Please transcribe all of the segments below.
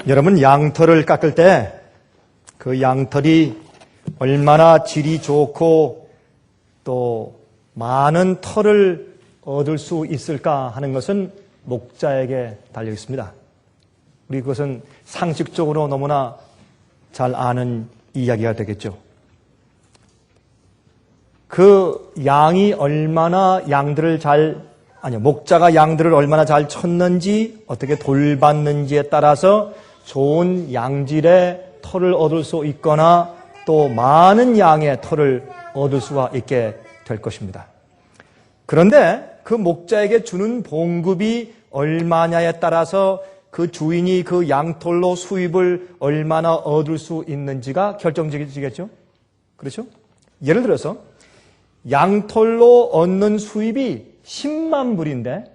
여러분, 양털을 깎을 때 그 양털이 얼마나 질이 좋고 또 많은 털을 얻을 수 있을까 하는 것은 목자에게 달려 있습니다. 우리 그것은 상식적으로 너무나 잘 아는 이야기가 되겠죠. 그 양이 얼마나 목자가 양들을 얼마나 잘 쳤는지, 어떻게 돌봤는지에 따라서 좋은 양질의 털을 얻을 수 있거나 또 많은 양의 털을 얻을 수가 있게 될 것입니다. 그런데 그 목자에게 주는 봉급이 얼마냐에 따라서 그 주인이 그 양털로 수입을 얼마나 얻을 수 있는지가 결정적이겠죠? 그렇죠? 예를 들어서 양털로 얻는 수입이 10만 불인데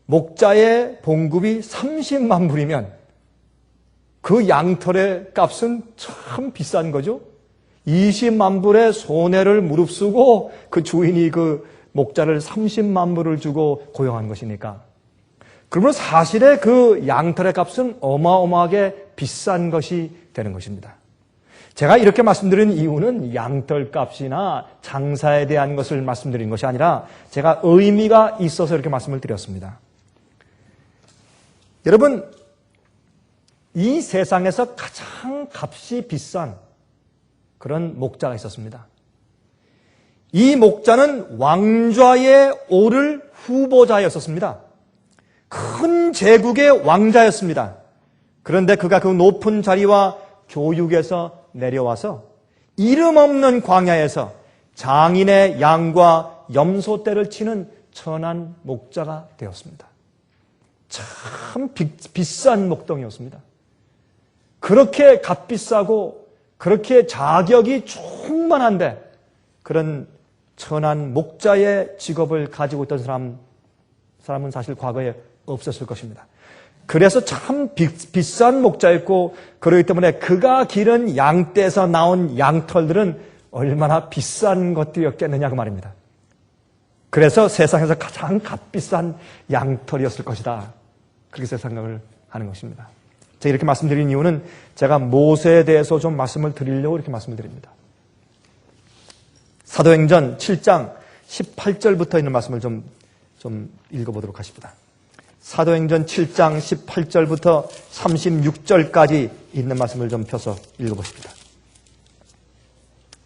목자의 봉급이 30만 불이면 그 양털의 값은 참 비싼 거죠. 20만 불의 손해를 무릅쓰고 그 주인이 그 목자를 30만 불을 주고 고용한 것이니까. 그러면 사실의 그 양털의 값은 어마어마하게 비싼 것이 되는 것입니다. 제가 이렇게 말씀드린 이유는 양털 값이나 장사에 대한 것을 말씀드린 것이 아니라 제가 의미가 있어서 이렇게 말씀을 드렸습니다. 여러분, 이 세상에서 가장 값이 비싼 그런 목자가 있었습니다. 이 목자는 왕좌에 오를 후보자였었습니다. 큰 제국의 왕자였습니다. 그런데 그가 그 높은 자리와 교육에서 내려와서 이름 없는 광야에서 장인의 양과 염소떼를 치는 천한 목자가 되었습니다. 참 비싼 목동이었습니다. 그렇게 값비싸고 그렇게 자격이 충만한데 그런 천한 목자의 직업을 가지고 있던 사람은 사실 과거에 없었을 것입니다. 그래서 참 비싼 목자였고, 그렇기 때문에 그가 기른 양떼에서 나온 양털들은 얼마나 비싼 것들이었겠느냐고 말입니다. 그래서 세상에서 가장 값비싼 양털이었을 것이다. 그렇게 생각을 하는 것입니다. 제가 이렇게 말씀드린 이유는 제가 모세에 대해서 좀 말씀을 드리려고 이렇게 말씀을 드립니다. 사도행전 7장 18절부터 있는 말씀을 좀 읽어보도록 하십니다. 사도행전 7장 18절부터 36절까지 있는 말씀을 좀 펴서 읽어보십니다.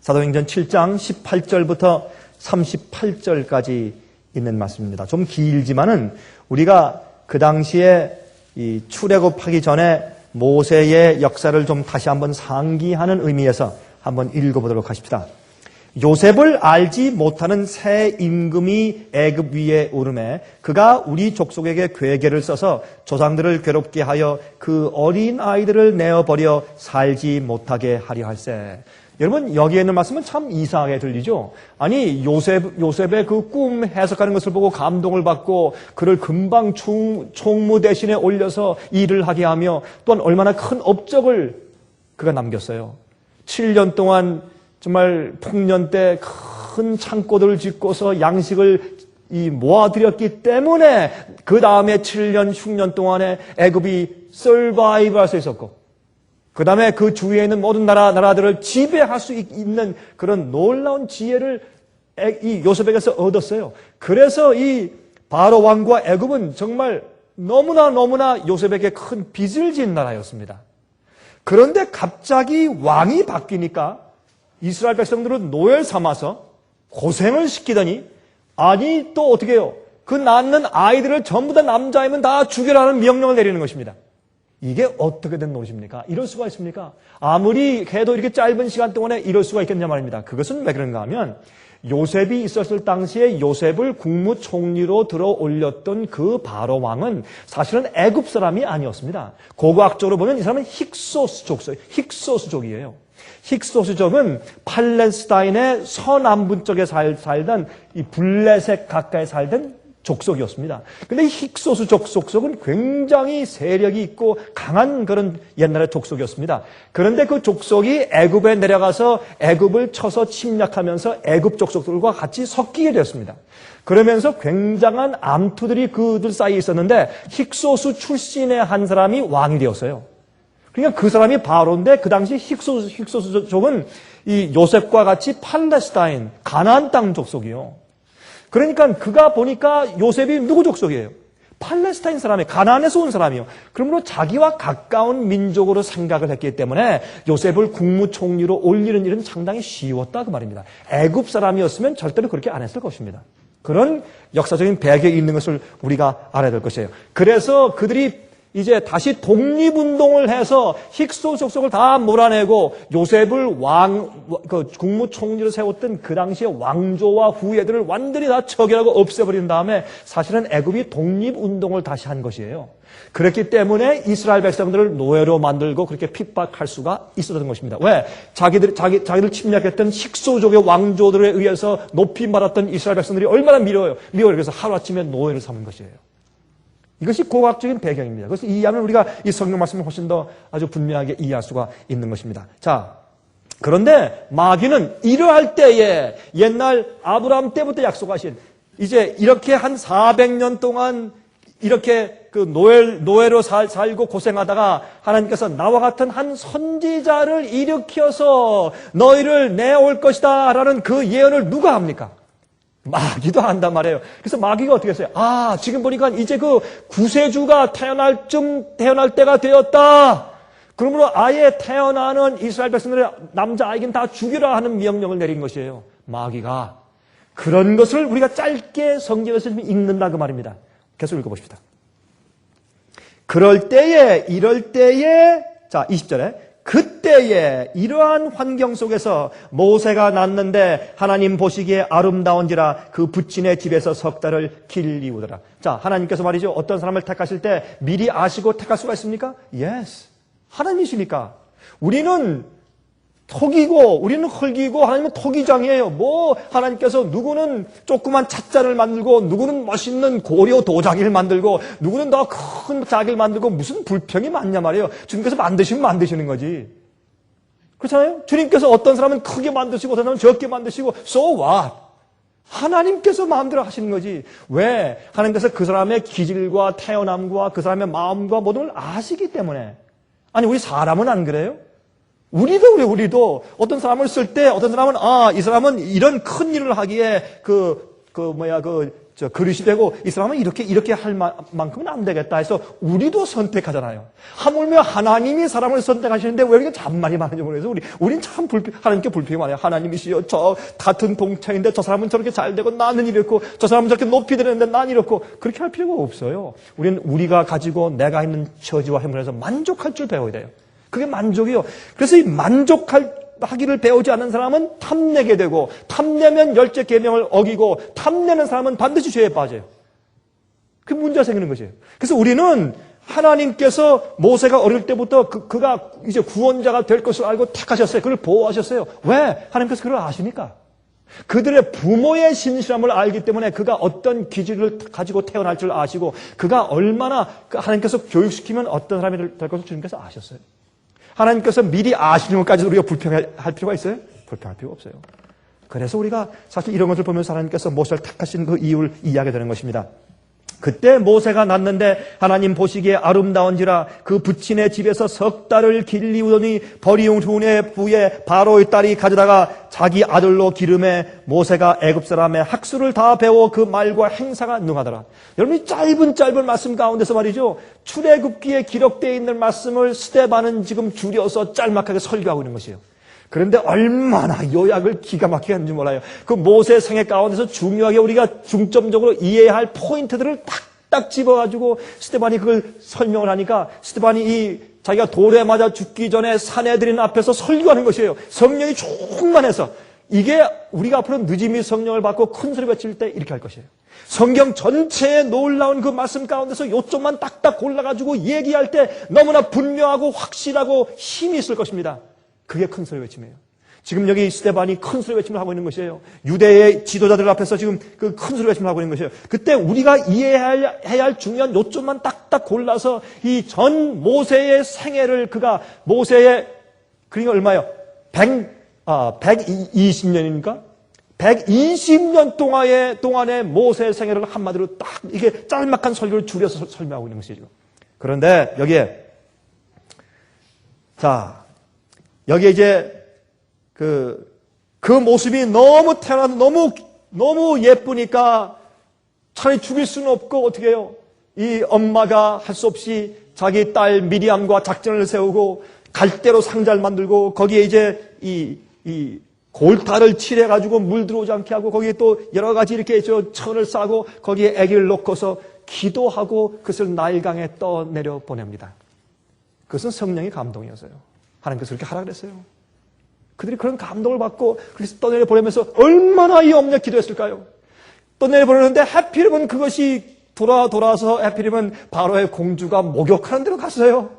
사도행전 7장 18절부터 38절까지 있는 말씀입니다. 좀 길지만은 우리가 그 당시에 이 출애굽하기 전에 모세의 역사를 좀 다시 한번 상기하는 의미에서 한번 읽어보도록 하십시다. 요셉을 알지 못하는 새 임금이 애굽 위에 오르매 그가 우리 족속에게 괴계를 써서 조상들을 괴롭게 하여 그 어린 아이들을 내어버려 살지 못하게 하려 할세. 여러분, 여기에 있는 말씀은 참 이상하게 들리죠? 아니, 요셉의 그 꿈 해석하는 것을 보고 감동을 받고 그를 금방 총무 대신에 올려서 일을 하게 하며 또한 얼마나 큰 업적을 그가 남겼어요. 7년 동안 정말 풍년 때 큰 창고들을 짓고서 양식을 모아들였기 때문에 그 다음에 7년, 6년 동안에 애굽이 서바이브 할 수 있었고 그 다음에 그 주위에 있는 모든 나라들을 지배할 수 있는 그런 놀라운 지혜를 이 요셉에게서 얻었어요. 그래서 이 바로 왕과 애굽은 정말 너무나 요셉에게 큰 빚을 진 나라였습니다. 그런데 갑자기 왕이 바뀌니까 이스라엘 백성들은 노예를 삼아서 고생을 시키더니 아니 또 어떻게 해요? 그 낳는 아이들을 전부 다 남자이면 다 죽여라는 명령을 내리는 것입니다. 이게 어떻게 된 노릇입니까? 이럴 수가 있습니까? 아무리 해도 이렇게 짧은 시간 동안에 이럴 수가 있겠냐 말입니다. 그것은 왜 그런가 하면 요셉이 있었을 당시에 요셉을 국무총리로 들어 올렸던 그 바로 왕은 사실은 애굽 사람이 아니었습니다. 고고학적으로 보면 이 사람은 힉소스족이에요. 힉소스족은 팔레스타인의 서남부 쪽에 살던 이 블레셋 가까이 살던 족속이었습니다. 근데 이 힉소스족 족속은 굉장히 세력이 있고 강한 그런 옛날의 족속이었습니다. 그런데 그 족속이 애굽에 내려가서 애굽을 쳐서 침략하면서 애굽 족속들과 같이 섞이게 되었습니다. 그러면서 굉장한 암투들이 그들 사이에 있었는데 힉소스 출신의 한 사람이 왕이 되었어요. 그러니까 그 사람이 바로인데 그 당시 힉소족은 이 요셉과 같이 팔레스타인, 가나안 땅 족속이요. 그러니까 그가 보니까 요셉이 누구 족속이에요? 팔레스타인 사람이에요. 가나안에서 온 사람이요. 그러므로 자기와 가까운 민족으로 생각을 했기 때문에 요셉을 국무총리로 올리는 일은 상당히 쉬웠다 그 말입니다. 애굽 사람이었으면 절대로 그렇게 안 했을 것입니다. 그런 역사적인 배경이 있는 것을 우리가 알아야 될 것이에요. 그래서 그들이 이제 다시 독립운동을 해서 힉소 족속을 다 몰아내고 요셉을 국무총리로 세웠던 그 당시의 왕조와 후예들을 완전히 다 처결하고 없애버린 다음에 사실은 애굽이 독립운동을 다시 한 것이에요. 그렇기 때문에 이스라엘 백성들을 노예로 만들고 그렇게 핍박할 수가 있었던 것입니다. 왜? 자기들 침략했던 힉소족의 왕조들에 의해서 높이 말았던 이스라엘 백성들이 얼마나 미워요. 그래서 하루아침에 노예를 삼은 것이에요. 이것이 고고학적인 배경입니다. 그래서 이해하면 우리가 이 성경 말씀을 훨씬 더 아주 분명하게 이해할 수가 있는 것입니다. 자, 그런데 마귀는 이러할 때에 옛날 아브라함 때부터 약속하신 이제 이렇게 한 400년 동안 이렇게 그 노예로 살고 고생하다가 하나님께서 나와 같은 한 선지자를 일으켜서 너희를 내올 것이다 라는 그 예언을 누가 합니까? 마귀도 한단 말이에요. 그래서 마귀가 어떻게 했어요? 지금 보니까 이제 그 구세주가 태어날 때가 되었다. 그러므로 아예 태어나는 이스라엘 백성들의 남자아이긴 다 죽이라 하는 명령을 내린 것이에요. 마귀가. 그런 것을 우리가 짧게 성경에서 읽는다 그 말입니다. 계속 읽어보십시다. 이럴 때에, 자, 20절에 그때에 이러한 환경 속에서 모세가 났는데 하나님 보시기에 아름다운지라 그 부친의 집에서 석 달을 길리우더라. 자, 하나님께서 말이죠. 어떤 사람을 택하실 때 미리 아시고 택할 수가 있습니까? Yes. 하나님이시니까. 우리는 우리는 흙이고 하나님은 토기장이에요. 하나님께서 누구는 조그만 찻잔을 만들고 누구는 멋있는 고려 도자기를 만들고 누구는 더 큰 자기를 만들고 무슨 불평이 많냐 말이에요. 주님께서 만드시면 만드시는 거지. 그렇잖아요? 주님께서 어떤 사람은 크게 만드시고 어떤 사람은 적게 만드시고 so what? 하나님께서 마음대로 하시는 거지. 왜? 하나님께서 그 사람의 기질과 태어남과 그 사람의 마음과 모든 걸 아시기 때문에. 아니 우리 사람은 안 그래요? 우리도 어떤 사람을 쓸 때 어떤 사람은 이 사람은 이런 큰 일을 하기에 그릇이 되고 이 사람은 이렇게 할 만큼은 안 되겠다 해서 우리도 선택하잖아요. 하물며 하나님이 사람을 선택하시는데 왜 이렇게 잔말이 많은지 모르겠어요. 우린 참 하나님께 불평이 많아요. 하나님이시여 저 같은 동창인데 저 사람은 저렇게 잘 되고 나는 이렇고 저 사람은 저렇게 높이 되는데 난 이렇고 그렇게 할 필요가 없어요. 우리가 가지고 내가 있는 처지와 힘을 해서 만족할 줄 배워야 돼요. 그게 만족이요. 그래서 이 만족하기를 배우지 않는 사람은 탐내게 되고 탐내면 열째 계명을 어기고 탐내는 사람은 반드시 죄에 빠져요. 그게 문제가 생기는 것이에요. 그래서 우리는 하나님께서 모세가 어릴 때부터 그가 이제 구원자가 될 것을 알고 택하셨어요. 그를 보호하셨어요. 왜? 하나님께서 그걸 아시니까. 그들의 부모의 신실함을 알기 때문에 그가 어떤 기질을 가지고 태어날 줄 아시고 그가 얼마나 하나님께서 교육시키면 어떤 사람이 될 것을 주님께서 아셨어요. 하나님께서 미리 아시는 것까지도 우리가 불평할 필요가 있어요? 불평할 필요가 없어요. 그래서 우리가 사실 이런 것을 보면서 하나님께서 모세를 택하신 그 이유를 이해하게 되는 것입니다. 그때 모세가 났는데 하나님 보시기에 아름다운지라 그 부친의 집에서 석 달을 길리우더니 버리운 후에 바로의 딸이 가져다가 자기 아들로 기름에 모세가 애굽 사람의 학수를 다 배워 그 말과 행사가 능하더라. 여러분이 짧은 말씀 가운데서 말이죠. 출애굽기에 기록되어 있는 말씀을 스데반은 지금 줄여서 짤막하게 설교하고 있는 것이에요. 그런데 얼마나 요약을 기가 막히게 하는지 몰라요. 그 모세 생애 가운데서 중요하게 우리가 중점적으로 이해해야 할 포인트들을 딱딱 집어가지고 스데반이 그걸 설명을 하니까 스데반이 자기가 돌에 맞아 죽기 전에 사내들인 앞에서 설교하는 것이에요. 성령이 충만해서 이게 우리가 앞으로 늦음이 성령을 받고 큰 소리 외칠 때 이렇게 할 것이에요. 성경 전체에 놀라운 그 말씀 가운데서 요점만 딱딱 골라가지고 얘기할 때 너무나 분명하고 확실하고 힘이 있을 것입니다. 그게 큰 소리 외침이에요. 지금 여기 스데반이 큰 소리 외침을 하고 있는 것이에요. 유대의 지도자들 앞에서 지금 그 큰 소리 외침을 하고 있는 것이에요. 그때 우리가 이해해야 할 중요한 요점만 딱딱 골라서 이 전 모세의 생애를 모세의 그러니까 얼마예요? 120년입니까? 120년 동안의 모세의 생애를 한마디로 딱 이게 짤막한 설교를 줄여서 설명하고 있는 것이죠. 그런데 여기에 자, 여기에 이제 그 모습이 너무 태어나도 너무 예쁘니까 차라리 죽일 수는 없고 어떻게 해요? 이 엄마가 할 수 없이 자기 딸 미리암과 작전을 세우고 갈대로 상자를 만들고 거기에 이제 이 골타를 칠해가지고 물 들어오지 않게 하고 거기에 또 여러 가지 이렇게 천을 싸고 거기에 아기를 놓고서 기도하고 그것을 나일강에 떠내려 보냅니다. 그것은 성령의 감동이었어요. 하나님께서 그렇게 하라 그랬어요. 그들이 그런 감동을 받고 그래서 떠내려 보내면서 얼마나 이 엄마 기도했을까요? 떠내려 보내는데 하필이면 그것이 돌아서 하필이면 바로의 공주가 목욕하는 데로 갔어요.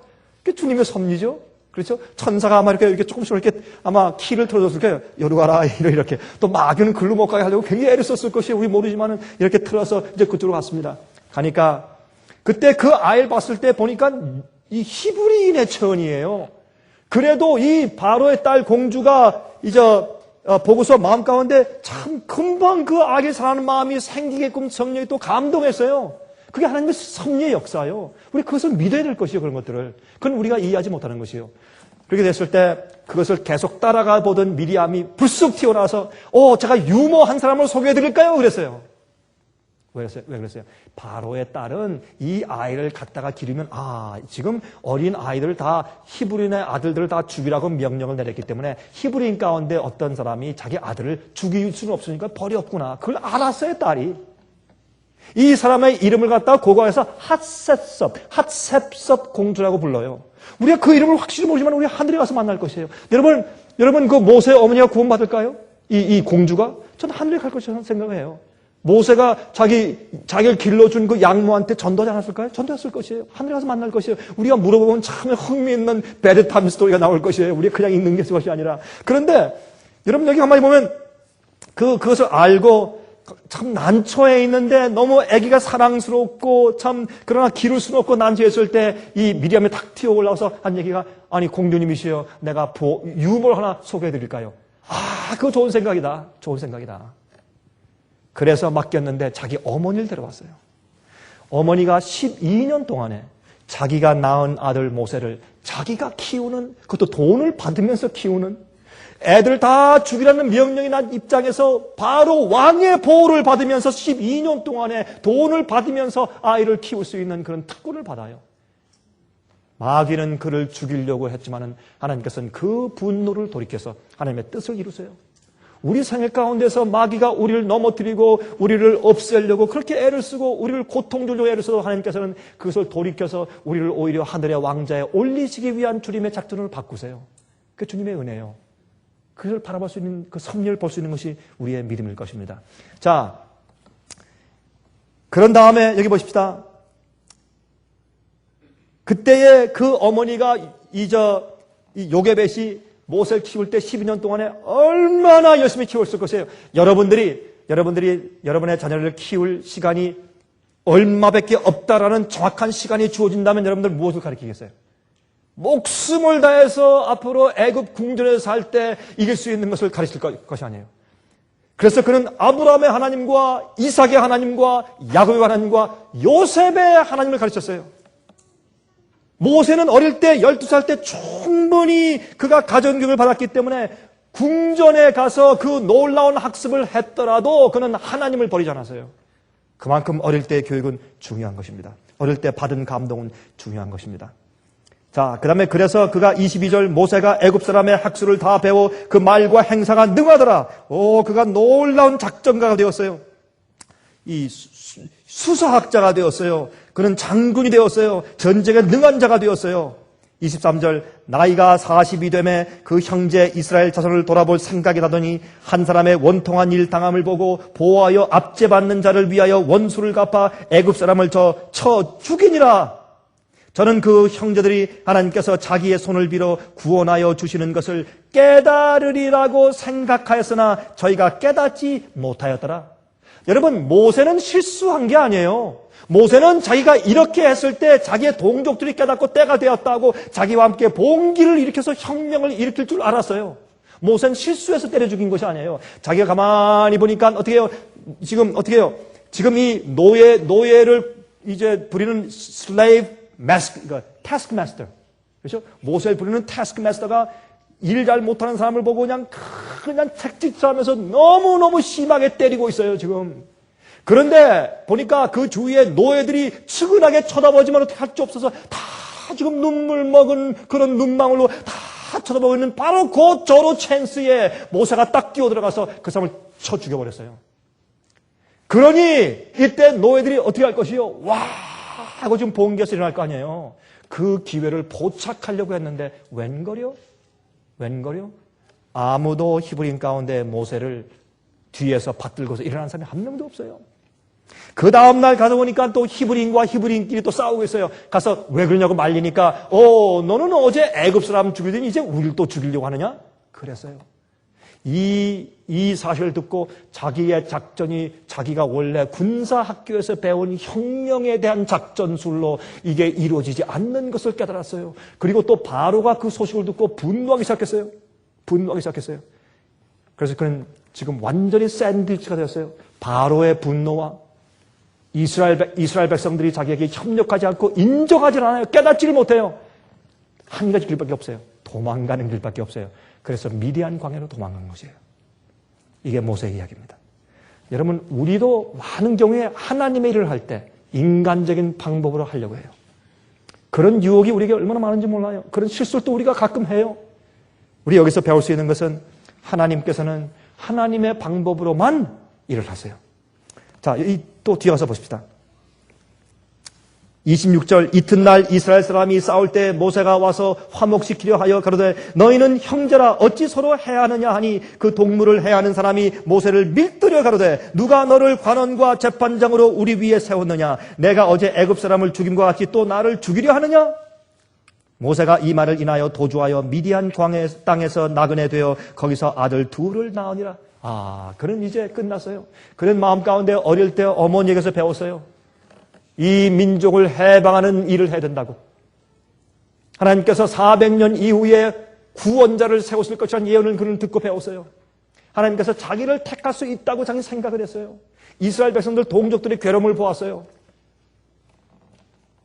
그게 주님의 섭리죠. 그렇죠? 천사가 아마 이렇게 조금씩 이렇게 아마 키를 틀어줬을 거예요. 여기 가라 이렇게. 또 마귀는 글로 못 가게 하려고 굉장히 애를 썼을 것이에요. 우리 모르지만은 이렇게 틀어서 이제 그쪽으로 갔습니다. 가니까 그때 그 아이를 봤을 때 보니까 이 히브리인의 체언이에요. 그래도 이 바로의 딸 공주가 이제 보고서 마음 가운데 참 금방 그 아기 사랑하는 마음이 생기게끔 성령이 또 감동했어요. 그게 하나님의 섭리의 역사예요. 우리 그것을 믿어야 될 것이에요. 그런 것들을. 그건 우리가 이해하지 못하는 것이에요. 그렇게 됐을 때 그것을 계속 따라가 보던 미리암이 불쑥 튀어나와서 제가 유머한 사람을 소개해드릴까요? 그랬어요. 왜 그랬어요? 바로의 딸은 이 아이를 갖다가 기르면 지금 어린 아이들 다 히브리인의 아들들을 다 죽이라고 명령을 내렸기 때문에 히브리인 가운데 어떤 사람이 자기 아들을 죽일 수는 없으니까 벌이 없구나. 그걸 알았어요, 딸이. 이 사람의 이름을 갖다가 고고해서 핫셉섭 공주라고 불러요. 우리가 그 이름을 확실히 모르지만 우리 하늘에 가서 만날 것이에요. 여러분 그 모세의 어머니가 구원받을까요? 이 공주가? 저는 하늘에 갈 것이라고 생각해요. 모세가 자기를 길러준 그 양모한테 전도하지 않았을까요? 전도했을 것이에요. 하늘에 가서 만날 것이에요. 우리가 물어보면 참 흥미있는 베드타임 스토리가 나올 것이에요. 우리가 그냥 읽는 것이 아니라. 그런데 여러분 여기 한마디 보면 그것을 알고 참 난처해 있는데 너무 아기가 사랑스럽고 참 그러나 기를 수는 없고 난처했을 때 이 미리암이 탁 튀어 올라와서 한 얘기가 공주님이시여 내가 유물 하나 소개해 드릴까요? 그거 좋은 생각이다. 그래서 맡겼는데 자기 어머니를 데려왔어요. 어머니가 12년 동안에 자기가 낳은 아들 모세를 자기가 키우는, 그것도 돈을 받으면서 키우는, 애들 다 죽이라는 명령이 난 입장에서 바로 왕의 보호를 받으면서 12년 동안에 돈을 받으면서 아이를 키울 수 있는 그런 특권을 받아요. 마귀는 그를 죽이려고 했지만은 하나님께서는 그 분노를 돌이켜서 하나님의 뜻을 이루세요. 우리 생애 가운데서 마귀가 우리를 넘어뜨리고 우리를 없애려고 그렇게 애를 쓰고 우리를 고통 주려고 애를 써도 하나님께서는 그것을 돌이켜서 우리를 오히려 하늘의 왕자에 올리시기 위한 주님의 작전을 바꾸세요. 그게 주님의 은혜예요. 그걸 바라볼 수 있는 그 섭리를 볼 수 있는 것이 우리의 믿음일 것입니다. 자, 그런 다음에 여기 보십시다. 그때의 그 어머니가 이 요게벳이 모세를 키울 때 12년 동안에 얼마나 열심히 키웠을 것이에요. 여러분들이 여러분의 자녀를 키울 시간이 얼마밖에 없다라는 정확한 시간이 주어진다면 여러분들 무엇을 가르치겠어요? 목숨을 다해서 앞으로 애굽 궁전에서 살 때 이길 수 있는 것을 가르칠 것이 아니에요. 그래서 그는 아브라함의 하나님과 이삭의 하나님과 야곱의 하나님과 요셉의 하나님을 가르쳤어요. 모세는 어릴 때 12살 때 충분히 그가 가정교육을 받았기 때문에 궁전에 가서 그 놀라운 학습을 했더라도 그는 하나님을 버리지 않았어요. 그만큼 어릴 때의 교육은 중요한 것입니다. 어릴 때 받은 감동은 중요한 것입니다. 자, 그 다음에 그래서 그가 22절 모세가 애굽 사람의 학술을 다 배워 그 말과 행사가 능하더라. 그가 놀라운 작전가가 되었어요. 이 수사학자가 되었어요. 그는 장군이 되었어요. 전쟁에 능한 자가 되었어요. 23절 나이가 40이 되매 그 형제 이스라엘 자손을 돌아볼 생각이 나더니 한 사람의 원통한 일 당함을 보고 보호하여 압제받는 자를 위하여 원수를 갚아 애굽 사람을 쳐 죽이니라. 저는 그 형제들이 하나님께서 자기의 손을 빌어 구원하여 주시는 것을 깨달으리라고 생각하였으나 저희가 깨닫지 못하였더라. 여러분, 모세는 실수한 게 아니에요. 모세는 자기가 이렇게 했을 때 자기의 동족들이 깨닫고 때가 되었다고 자기와 함께 봉기를 일으켜서 혁명을 일으킬 줄 알았어요. 모세는 실수해서 때려 죽인 것이 아니에요. 자기가 가만히 보니까 어떻게 해요? 지금 지금 이 노예를 이제 부리는 slave taskmaster. 그렇죠? 모세를 부르는 태스크마스터가 일 잘 못하는 사람을 보고 그냥 책짓하면서 너무너무 심하게 때리고 있어요, 지금. 그런데 보니까 그 주위에 노예들이 측은하게 쳐다보지만 어떻게 할 수 없어서 다 지금 눈물 먹은 그런 눈망울로 다 쳐다보고 있는 바로 그 저로 찬스에 모세가 딱 끼어들어가서 그 사람을 쳐 죽여버렸어요. 그러니 이때 노예들이 어떻게 할 것이요? 와 하고 지금 번개에서 일어날 거 아니에요. 그 기회를 포착하려고 했는데 웬걸요? 아무도 히브리인 가운데 모세를 뒤에서 받들고서 일어난 사람이 한 명도 없어요. 그 다음날 가서 보니까 또 히브리인과 히브리인끼리 또 싸우고 있어요. 가서 왜 그러냐고 말리니까 너는 어제 애굽 사람 죽이더니 이제 우리를 또 죽이려고 하느냐? 그랬어요. 이 사실을 듣고 자기의 작전이 자기가 원래 군사학교에서 배운 혁명에 대한 작전술로 이게 이루어지지 않는 것을 깨달았어요. 그리고 또 바로가 그 소식을 듣고 분노하기 시작했어요. 그래서 그는 지금 완전히 샌드위치가 되었어요. 바로의 분노와 이스라엘 백성들이 자기에게 협력하지 않고 인정하지 않아요. 깨닫지를 못해요. 한 가지 길밖에 없어요. 도망가는 길밖에 없어요. 그래서 미디안 광야로 도망간 것이에요. 이게 모세의 이야기입니다. 여러분, 우리도 많은 경우에 하나님의 일을 할 때 인간적인 방법으로 하려고 해요. 그런 유혹이 우리에게 얼마나 많은지 몰라요. 그런 실수를 또 우리가 가끔 해요. 우리 여기서 배울 수 있는 것은 하나님께서는 하나님의 방법으로만 일을 하세요. 자, 또 뒤에 가서 보십시다. 26절 이튿날 이스라엘 사람이 싸울 때 모세가 와서 화목시키려 하여 가로되 너희는 형제라 어찌 서로 해하느냐 하니 그 동물을 해하는 사람이 모세를 밀들여 가로되 누가 너를 관원과 재판장으로 우리 위에 세웠느냐 내가 어제 애굽 사람을 죽임과 같이 또 나를 죽이려 하느냐. 모세가 이 말을 인하여 도주하여 미디안 광야 땅에서 나그네 되어 거기서 아들 둘을 낳으니라. 그는 이제 끝났어요. 그는 마음 가운데 어릴 때 어머니에게서 배웠어요. 이 민족을 해방하는 일을 해야 된다고. 하나님께서 400년 이후에 구원자를 세우실 것이라는 예언을 그는 듣고 배웠어요. 하나님께서 자기를 택할 수 있다고 자기 생각을 했어요. 이스라엘 백성들 동족들의 괴로움을 보았어요.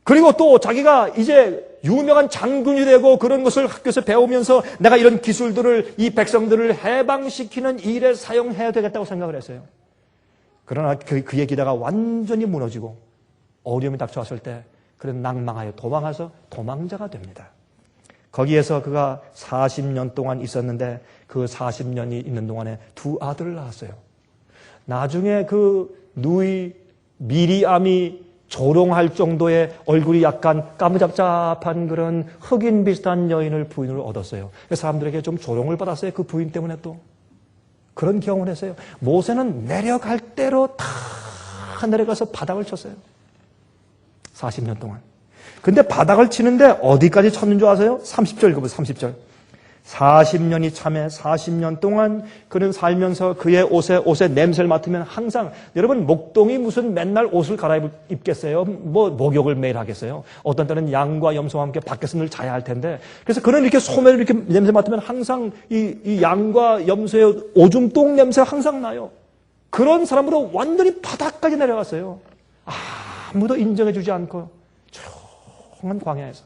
그리고 또 자기가 이제 유명한 장군이 되고 그런 것을 학교에서 배우면서 내가 이런 기술들을 이 백성들을 해방시키는 일에 사용해야 되겠다고 생각을 했어요. 그러나 그의 기대가 완전히 무너지고 어려움이 닥쳐왔을 때 그는 낭망하여 도망해서 도망자가 됩니다. 거기에서 그가 40년 동안 있었는데 그 40년이 있는 동안에 두 아들을 낳았어요. 나중에 그 누이 미리암이 조롱할 정도의 얼굴이 약간 까무잡잡한 그런 흑인 비슷한 여인을 부인으로 얻었어요. 사람들에게 좀 조롱을 받았어요. 그 부인 때문에 또. 그런 경험을 했어요. 모세는 내려갈 대로 다 내려가서 바닥을 쳤어요. 40년 동안. 근데 바닥을 치는데 어디까지 쳤는 줄 아세요? 30절 읽어보세요. 30절. 40년이 참에 40년 동안 그는 살면서 그의 옷에 냄새를 맡으면 항상 여러분 목동이 무슨 맨날 옷을 갈아입겠어요? 목욕을 매일 하겠어요? 어떤 때는 양과 염소와 함께 밖에서 늘 자야 할 텐데 그래서 그는 이렇게 소매를 이렇게 냄새 맡으면 항상 이 양과 염소의 오줌똥 냄새가 항상 나요. 그런 사람으로 완전히 바닥까지 내려갔어요. 아무도 인정해주지 않고 조용한 광야에서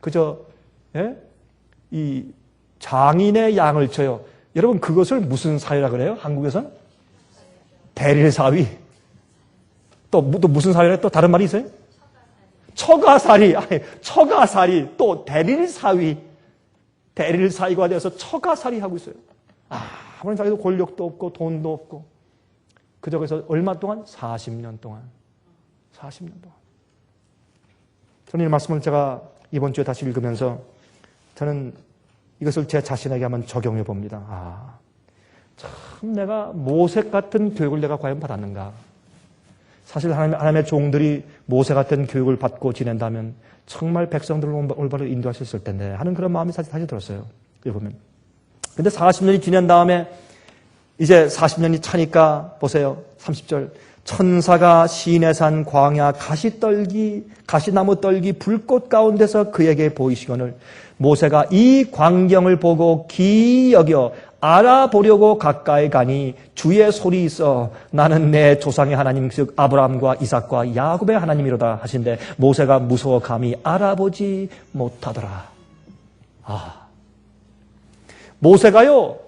그저 이 장인의 양을 쳐요. 여러분 그것을 무슨 사위라 그래요? 한국에서는? 대릴사위. 또 무슨 사위래? 또 다른 말이 있어요? 처가살이. 처가살이. 또 대릴사위. 대릴사위가 되어서 처가살이 하고 있어요. 아무런 자기도 권력도 없고 돈도 없고 그저 그래서 얼마 동안? 40년 동안. 40년 동안. 저는 이 말씀을 제가 이번 주에 다시 읽으면서 저는 이것을 제 자신에게 한번 적용해 봅니다. 참 내가 모세 같은 교육을 내가 과연 받았는가. 사실 하나님의 종들이 모세 같은 교육을 받고 지낸다면 정말 백성들을 올바로 인도할 수 있을 텐데 하는 그런 마음이 사실 다시 들었어요. 읽으면. 근데 40년이 지난 다음에 이제 40년이 차니까 보세요. 30절. 천사가 시내산 광야 가시나무 떨기 불꽃 가운데서 그에게 보이시거늘 모세가 이 광경을 보고 기이 여겨 알아보려고 가까이 가니 주의 소리 있어 나는 내 조상의 하나님 즉 아브라함과 이삭과 야곱의 하나님이로다 하신데 모세가 무서워 감히 알아보지 못하더라. 모세가요,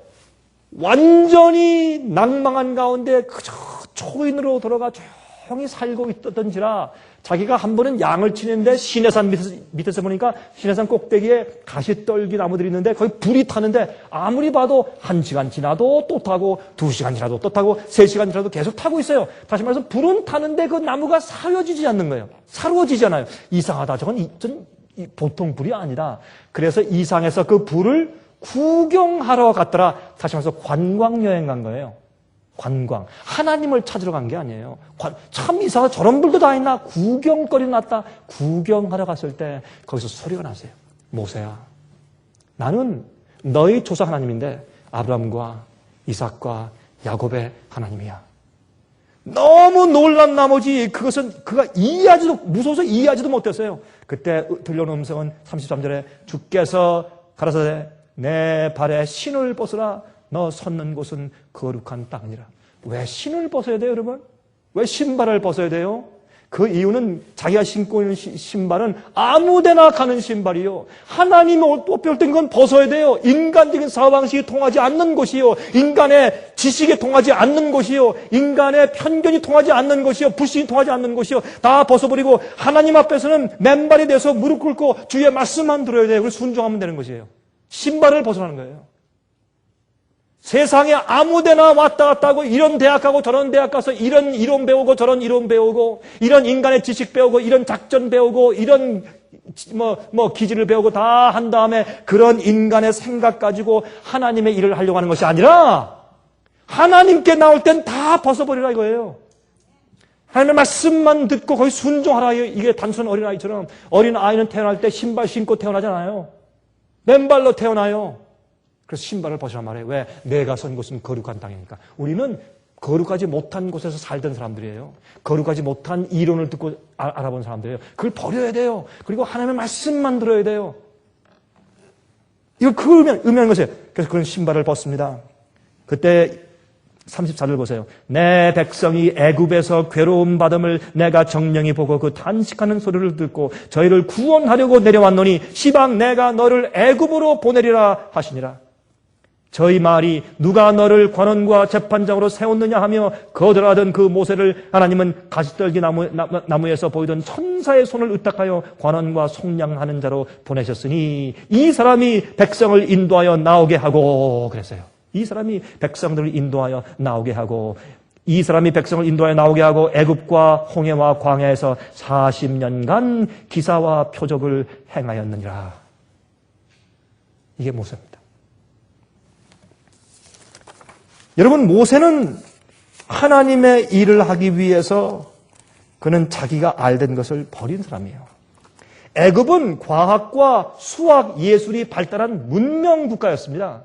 완전히 낭망한 가운데 그저 초인으로 돌아가 조용히 살고 있던지라 자기가 한 번은 양을 치는데 시내산 밑에서 보니까 시내산 꼭대기에 가시떨기 나무들이 있는데 거기 불이 타는데 아무리 봐도 1시간 지나도 또 타고 2시간 지나도 또 타고 3시간 지나도 계속 타고 있어요. 다시 말해서 불은 타는데 그 나무가 사려지지 않는 거예요. 사루어지지 않아요. 이상하다. 저건 보통 불이 아니다. 그래서 이상해서 그 불을 구경하러 갔더라. 다시 말해서 관광여행 간 거예요. 관광. 하나님을 찾으러 간 게 아니에요. 참 이상하다. 저런 불도 다 있나? 구경거리 났다. 구경하러 갔을 때 거기서 소리가 났어요. 모세야, 나는 너희 조상 하나님인데 아브라함과 이삭과 야곱의 하나님이야. 너무 놀란 나머지 그것은 그가 무서워서 이해하지도 못했어요. 그때 들려오는 음성은 33절에 주께서 가라사대 내 발에 신을 벗으라. 너 섰는 곳은 거룩한 땅이라. 왜 신을 벗어야 돼요, 여러분? 왜 신발을 벗어야 돼요? 그 이유는 자기가 신고 있는 신발은 아무데나 가는 신발이요. 하나님의 옷 배울 때 그건 벗어야 돼요. 인간적인 사고방식이 통하지 않는 곳이요. 인간의 지식이 통하지 않는 곳이요. 인간의 편견이 통하지 않는 곳이요. 불신이 통하지 않는 곳이요. 다 벗어버리고 하나님 앞에서는 맨발이 돼서 무릎 꿇고 주의 말씀만 들어야 돼요. 그래서 순종하면 되는 것이에요. 신발을 벗어나는 거예요. 세상에 아무데나 왔다 갔다 하고 이런 대학 가고 저런 대학 가서 이런 이론 배우고 저런 이론 배우고 이런 인간의 지식 배우고 이런 작전 배우고 이런 기질을 배우고 다 한 다음에 그런 인간의 생각 가지고 하나님의 일을 하려고 하는 것이 아니라 하나님께 나올 땐 다 벗어버리라 이거예요. 하나님의 말씀만 듣고 거기 순종하라. 이게 단순한 어린아이처럼 어린아이는 태어날 때 신발 신고 태어나잖아요. 맨발로 태어나요. 그래서 신발을 벗으란 말이에요. 왜? 내가 선 곳은 거룩한 땅이니까. 우리는 거룩하지 못한 곳에서 살던 사람들이에요. 거룩하지 못한 이론을 듣고 알아본 사람들이에요. 그걸 버려야 돼요. 그리고 하나님의 말씀만 들어야 돼요. 이거 의미하는 것이에요. 그래서 그런 신발을 벗습니다. 그때 34절 보세요. 내 백성이 애굽에서 괴로움 받음을 내가 정령히 보고 그 탄식하는 소리를 듣고 저희를 구원하려고 내려왔노니 시방 내가 너를 애굽으로 보내리라 하시니라. 저희 말이 누가 너를 관원과 재판장으로 세웠느냐 하며 거절하던 그 모세를 하나님은 가시떨기 나무에서 보이던 천사의 손을 의탁하여 관원과 속량하는 자로 보내셨으니 이 사람이 백성을 인도하여 나오게 하고 그랬어요. 이 사람이 백성들을 인도하여 나오게 하고 이 사람이 백성을 인도하여 나오게 하고 애굽과 홍해와 광야에서 40년간 기사와 표적을 행하였느니라. 이게 모세입니다. 여러분, 모세는 하나님의 일을 하기 위해서 그는 자기가 알던 것을 버린 사람이에요. 애굽은 과학과 수학, 예술이 발달한 문명 국가였습니다.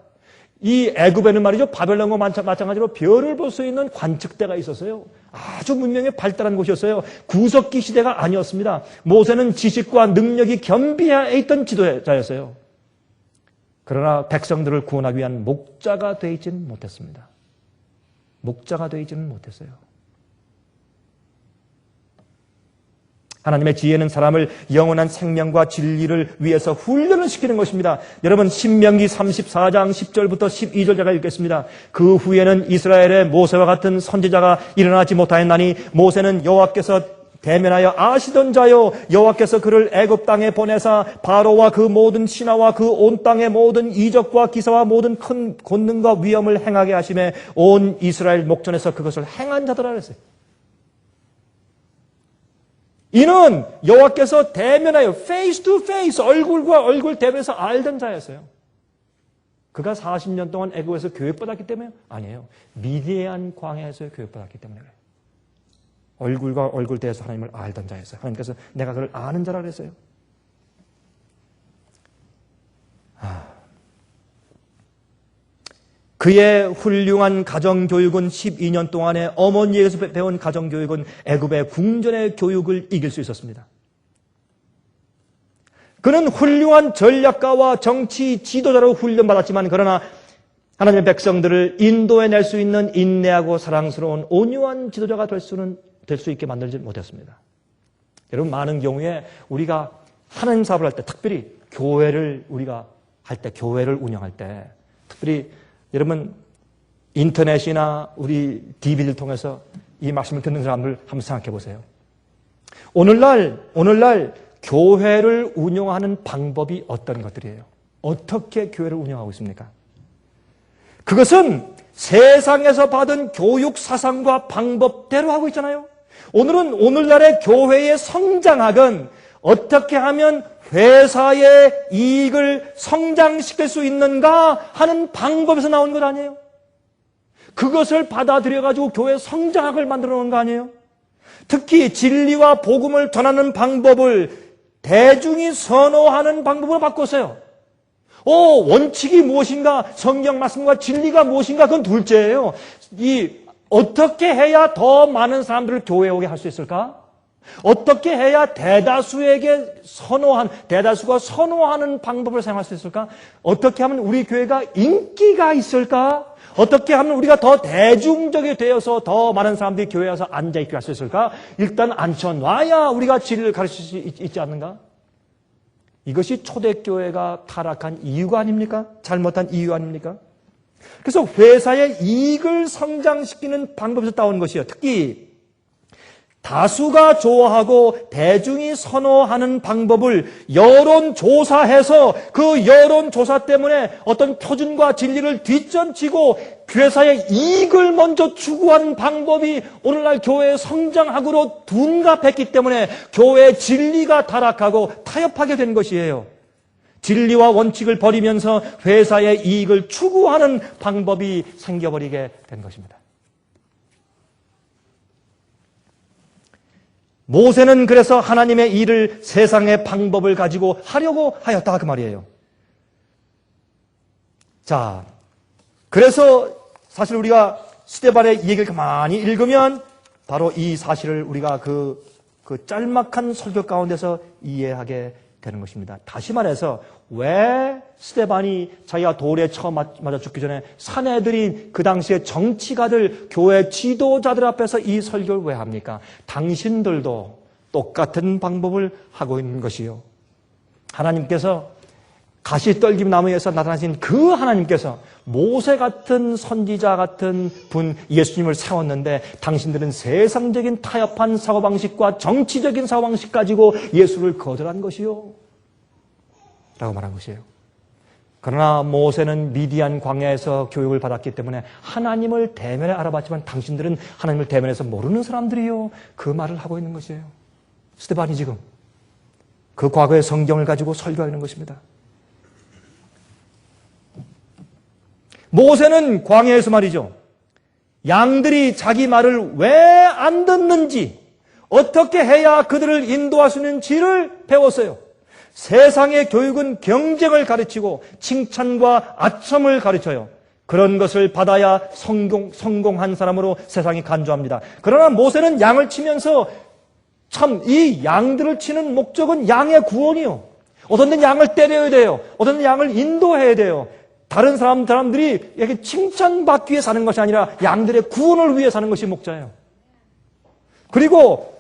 이 애굽에는 말이죠, 바벨론과 마찬가지로 별을 볼 수 있는 관측대가 있었어요. 아주 문명이 발달한 곳이었어요. 구석기 시대가 아니었습니다. 모세는 지식과 능력이 겸비해 있던 지도자였어요. 그러나 백성들을 구원하기 위한 목자가 되지는 못했습니다. 목자가 되지는 못했어요. 하나님의 지혜는 사람을 영원한 생명과 진리를 위해서 훈련을 시키는 것입니다. 여러분, 신명기 34장 10절부터 12절 제가 읽겠습니다. 그 후에는 이스라엘의 모세와 같은 선지자가 일어나지 못하였나니 모세는 여호와께서 대면하여 아시던 자요 여호와께서 그를 애굽 땅에 보내사 바로와 그 모든 신하와 그 온 땅의 모든 이적과 기사와 모든 큰 권능과 위엄을 행하게 하심에 온 이스라엘 목전에서 그것을 행한 자들아 그랬어요. 이는 여호와께서 대면하여 face to face 얼굴과 얼굴 대면해서 알던 자였어요. 그가 40년 동안 애굽에서 교육받았기 때문에 아니에요. 미디안 광야에서 교육받았기 때문에 그래요. 얼굴과 얼굴 대해서 하나님을 알던 자였어요. 하나님께서 내가 그를 아는 자라 그랬어요. 그의 훌륭한 가정교육은 12년 동안의 어머니에게서 배운 가정교육은 애굽의 궁전의 교육을 이길 수 있었습니다. 그는 훌륭한 전략가와 정치 지도자로 훈련받았지만 그러나 하나님의 백성들을 인도해낼 수 있는 인내하고 사랑스러운 온유한 지도자가 될 수 있게 만들지 못했습니다. 여러분, 많은 경우에 우리가 하나님 사업을 할 때 특별히 교회를 우리가 때, 교회를 운영할 때, 특별히 여러분 인터넷이나 우리 DVD를 통해서 이 말씀을 듣는 사람들 한번 생각해 보세요. 오늘날 교회를 운영하는 방법이 어떤 것들이에요? 어떻게 교회를 운영하고 있습니까? 그것은 세상에서 받은 교육 사상과 방법대로 하고 있잖아요. 오늘날의 교회의 성장학은 어떻게 하면 회사의 이익을 성장시킬 수 있는가 하는 방법에서 나온 것 아니에요? 그것을 받아들여가지고 교회 성장학을 만들어 놓은 거 아니에요? 특히 진리와 복음을 전하는 방법을 대중이 선호하는 방법으로 바꿨어요. 원칙이 무엇인가, 성경 말씀과 진리가 무엇인가, 그건 둘째예요. 어떻게 해야 더 많은 사람들을 교회에 오게 할 수 있을까? 어떻게 해야 대다수가 선호하는 방법을 사용할 수 있을까? 어떻게 하면 우리 교회가 인기가 있을까? 어떻게 하면 우리가 더 대중적이 되어서 더 많은 사람들이 교회에 와서 앉아있게 할 수 있을까? 일단 앉혀놔야 우리가 진리를 가르칠 수 있지 않는가? 이것이 초대교회가 타락한 이유가 아닙니까? 잘못한 이유 아닙니까? 그래서 회사의 이익을 성장시키는 방법에서 따온 것이요. 특히 다수가 좋아하고 대중이 선호하는 방법을 여론조사해서 그 여론조사 때문에 어떤 표준과 진리를 뒷전치고 회사의 이익을 먼저 추구하는 방법이 오늘날 교회의 성장학으로 둔갑했기 때문에 교회의 진리가 타락하고 타협하게 된 것이에요. 진리와 원칙을 버리면서 회사의 이익을 추구하는 방법이 생겨버리게 된 것입니다. 모세는 그래서 하나님의 일을 세상의 방법을 가지고 하려고 하였다 그 말이에요. 자, 그래서 사실 우리가 스데반의 이 얘기를 가만히 읽으면 바로 이 사실을 우리가 그 짤막한 설교 가운데서 이해하게 되는 것입니다. 다시 말해서 왜 스데반이 자기가 돌에 처음 맞아 죽기 전에 사내들인 그 당시에 정치가들, 교회 지도자들 앞에서 이 설교를 왜 합니까? 당신들도 똑같은 방법을 하고 있는 것이요. 하나님께서 가시떨김 나무에서 나타나신 그 하나님께서 모세 같은 선지자 같은 분 예수님을 세웠는데 당신들은 세상적인 타협한 사고방식과 정치적인 사고방식 가지고 예수를 거절한 것이요 라고 말한 것이에요. 그러나 모세는 미디안 광야에서 교육을 받았기 때문에 하나님을 대면에 알아봤지만 당신들은 하나님을 대면에서 모르는 사람들이요, 그 말을 하고 있는 것이에요. 스데반이 지금 그 과거의 성경을 가지고 설교하는 것입니다. 모세는 광야에서 말이죠, 양들이 자기 말을 왜 안 듣는지, 어떻게 해야 그들을 인도할 수 있는지를 배웠어요. 세상의 교육은 경쟁을 가르치고 칭찬과 아첨을 가르쳐요. 그런 것을 받아야 성공한 사람으로 세상이 간주합니다. 그러나 모세는 양을 치면서 참 이 양들을 치는 목적은 양의 구원이요. 어떤 데는 양을 때려야 돼요. 어떤 데는 양을 인도해야 돼요. 다른 사람들이 이렇게 칭찬받기 위해 사는 것이 아니라 양들의 구원을 위해 사는 것이 목자예요. 그리고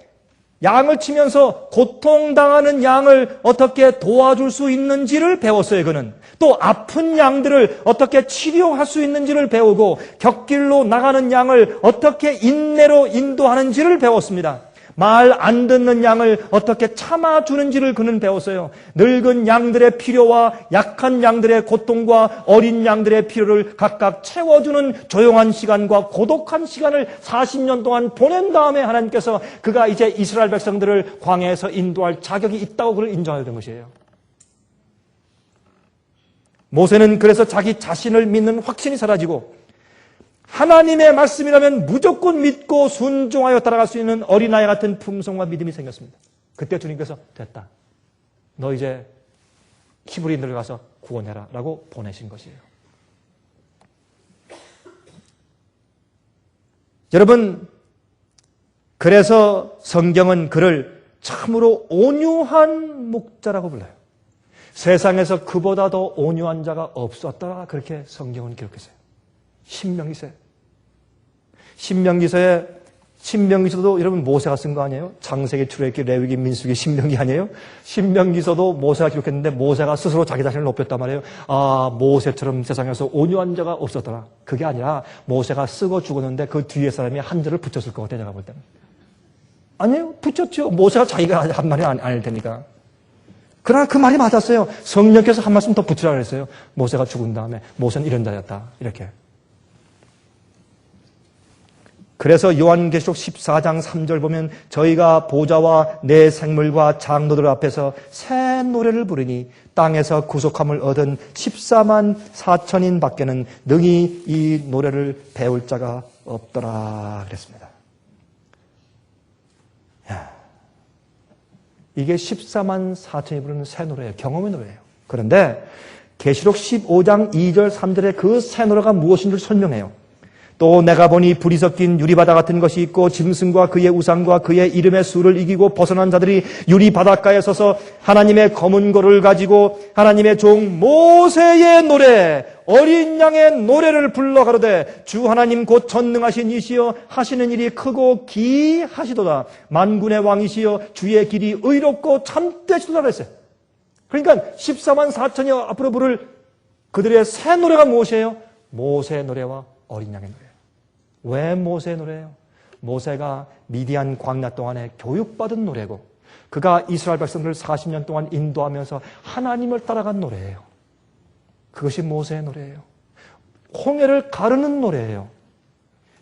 양을 치면서 고통당하는 양을 어떻게 도와줄 수 있는지를 배웠어요, 그는. 또 아픈 양들을 어떻게 치료할 수 있는지를 배우고 곁길로 나가는 양을 어떻게 인내로 인도하는지를 배웠습니다. 말 안 듣는 양을 어떻게 참아주는지를 그는 배웠어요. 늙은 양들의 필요와 약한 양들의 고통과 어린 양들의 필요를 각각 채워주는 조용한 시간과 고독한 시간을 40년 동안 보낸 다음에 하나님께서 그가 이제 이스라엘 백성들을 광야에서 인도할 자격이 있다고 그를 인정하게 된 것이에요. 모세는 그래서 자기 자신을 믿는 확신이 사라지고 하나님의 말씀이라면 무조건 믿고 순종하여 따라갈 수 있는 어린아이 같은 품성과 믿음이 생겼습니다. 그때 주님께서 됐다, 너 이제 히브리인들을 가서 구원해라 라고 보내신 것이에요. 여러분, 그래서 성경은 그를 참으로 온유한 목자라고 불러요. 세상에서 그보다 더 온유한 자가 없었다, 그렇게 성경은 기록했어요. 신명기서에 신명기서도 여러분 모세가 쓴 거 아니에요? 창세기, 출애굽기, 레위기, 민수기, 신명기 아니에요? 신명기서도 모세가 기록했는데 모세가 스스로 자기 자신을 높였단 말이에요. 아, 모세처럼 세상에서 온유한 자가 없었더라. 그게 아니라 모세가 쓰고 죽었는데 그 뒤에 사람이 한 절을 붙였을 것 같아요. 제가 볼 때는. 아니에요. 붙였죠. 모세가 자기가 한 말이 아닐 테니까. 그러나 그 말이 맞았어요. 성령께서 한 말씀 더 붙이라고 그랬어요. 모세가 죽은 다음에 모세는 이런 자였다. 이렇게. 그래서 요한계시록 14장 3절 보면 저희가 보좌와 내 생물과 장로들 앞에서 새 노래를 부르니 땅에서 구속함을 얻은 14만 4천인 밖에는 능히 이 노래를 배울 자가 없더라 그랬습니다. 이게 14만 4천이 부르는 새 노래예요. 경험의 노래예요. 그런데 계시록 15장 2절 3절에 그 새 노래가 무엇인지를 설명해요. 또 내가 보니 불이 섞인 유리바다 같은 것이 있고 짐승과 그의 우상과 그의 이름의 수를 이기고 벗어난 자들이 유리바닷가에 서서 하나님의 검은 고를 가지고 하나님의 종 모세의 노래 어린 양의 노래를 불러 가로되 주 하나님 곧 전능하신 이시여 하시는 일이 크고 기하시도다. 만군의 왕이시여 주의 길이 의롭고 참되시도다 그랬어요. 그러니까 14만 4천이 앞으로 부를 그들의 새 노래가 무엇이에요? 모세의 노래와 어린 양의 노래. 왜 모세의 노래예요? 모세가 미디안 광야 동안에 교육받은 노래고 그가 이스라엘 백성들을 40년 동안 인도하면서 하나님을 따라간 노래예요. 그것이 모세의 노래예요. 홍해를 가르는 노래예요.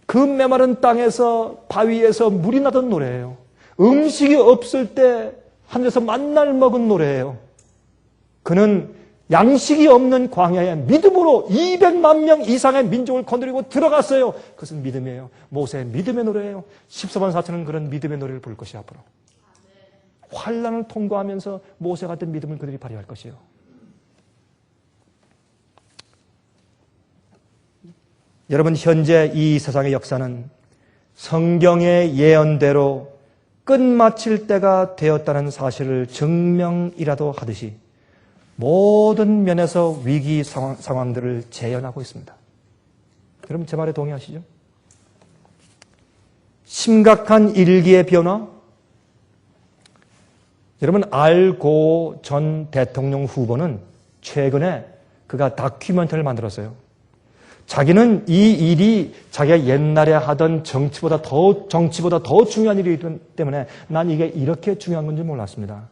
그 메마른 땅에서 바위에서 물이 나던 노래예요. 음식이 없을 때 하늘에서 만나를 먹은 노래예요. 그는 양식이 없는 광야에 믿음으로 200만 명 이상의 민족을 건드리고 들어갔어요. 그것은 믿음이에요. 모세의 믿음의 노래예요. 14만 4천은 그런 믿음의 노래를 부를 것이 앞으로. 환난을 통과하면서 모세 같은 믿음을 그들이 발휘할 것이에요. 여러분, 현재 이 세상의 역사는 성경의 예언대로 끝마칠 때가 되었다는 사실을 증명이라도 하듯이 모든 면에서 위기 상황들을 재현하고 있습니다. 여러분 제 말에 동의하시죠? 심각한 일기의 변화. 여러분 알고 전 대통령 후보는 최근에 그가 다큐멘터리를 만들었어요. 자기는 이 일이 자기가 옛날에 하던 정치보다 더 중요한 일이기 때문에 난 이게 이렇게 중요한 건지 몰랐습니다.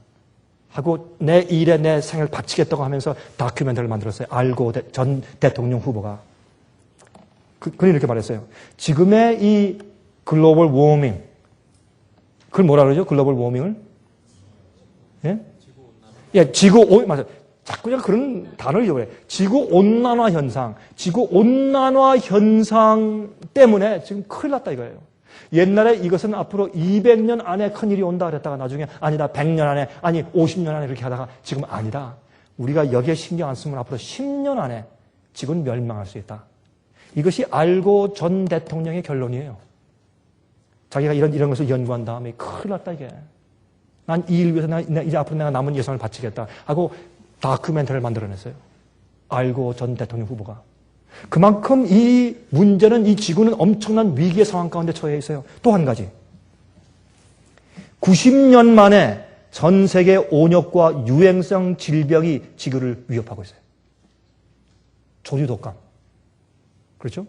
하고 내 일에 내 생을 바치겠다고 하면서 다큐멘터리를 만들었어요. 알고 전 대통령 후보가. 그는 이렇게 말했어요. 지금의 이 글로벌 워밍, 그걸 뭐라 그러죠? 글로벌 워밍을? 예? 맞아요. 자꾸 제가 그런 단어를 잊어버려요. 지구온난화 현상 때문에 지금 큰일 났다 이거예요. 옛날에 이것은 앞으로 200년 안에 큰일이 온다 그랬다가 나중에 아니다 100년 안에 아니 50년 안에 그렇게 하다가 지금 아니다. 우리가 여기에 신경 안 쓰면 앞으로 10년 안에 지구는 멸망할 수 있다. 이것이 알고 전 대통령의 결론이에요. 자기가 이런 것을 연구한 다음에 큰일 났다 이게. 난 이 일 위해서 이제 앞으로 내가 남은 예산을 바치겠다 하고 다큐멘터리를 만들어냈어요. 알고 전 대통령 후보가. 그만큼 이 문제는 이 지구는 엄청난 위기의 상황 가운데 처해 있어요. 또 한 가지. 90년 만에 전 세계 온역과 유행성 질병이 지구를 위협하고 있어요. 조류 독감. 그렇죠?